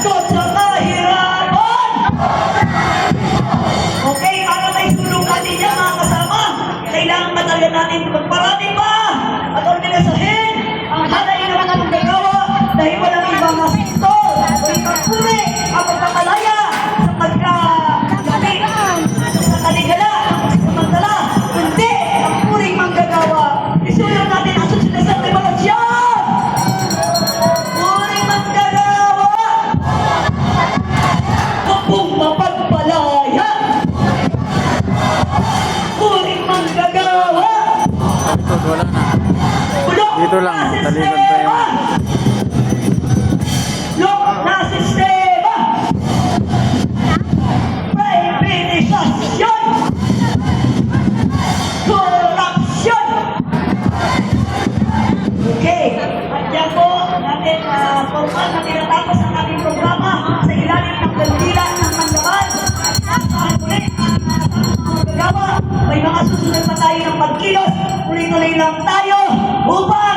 sagot sa kahirapan. Okay, para may sulungan ninyo mga kasama, kailangan pa talaga natin magparami pa at organisahin ang hanay ng mga manggagawa dahil walang ibang sektor o ibang puri ang magpamalaya sa pagkagabi sa kaligala, samantala, hindi ang puring manggagawa. Isulong natin ang susunod sa revolusyon! Puring manggagawa! Kapong mapagpalaya! Puring manggagawa! Wala na. Bulok Dito lang, na talikod pa sistema! yung... Bulok na sistema! Privatisasyon! Korupsyon! Okay, at yan po natin formal na tinatapos ang ating programa sa ilalim ng bandila ng Manlaban. At ulit, magagawa, may mga susunod pa tayo ng pagkilos, tuloy-tuloy lang tayo upang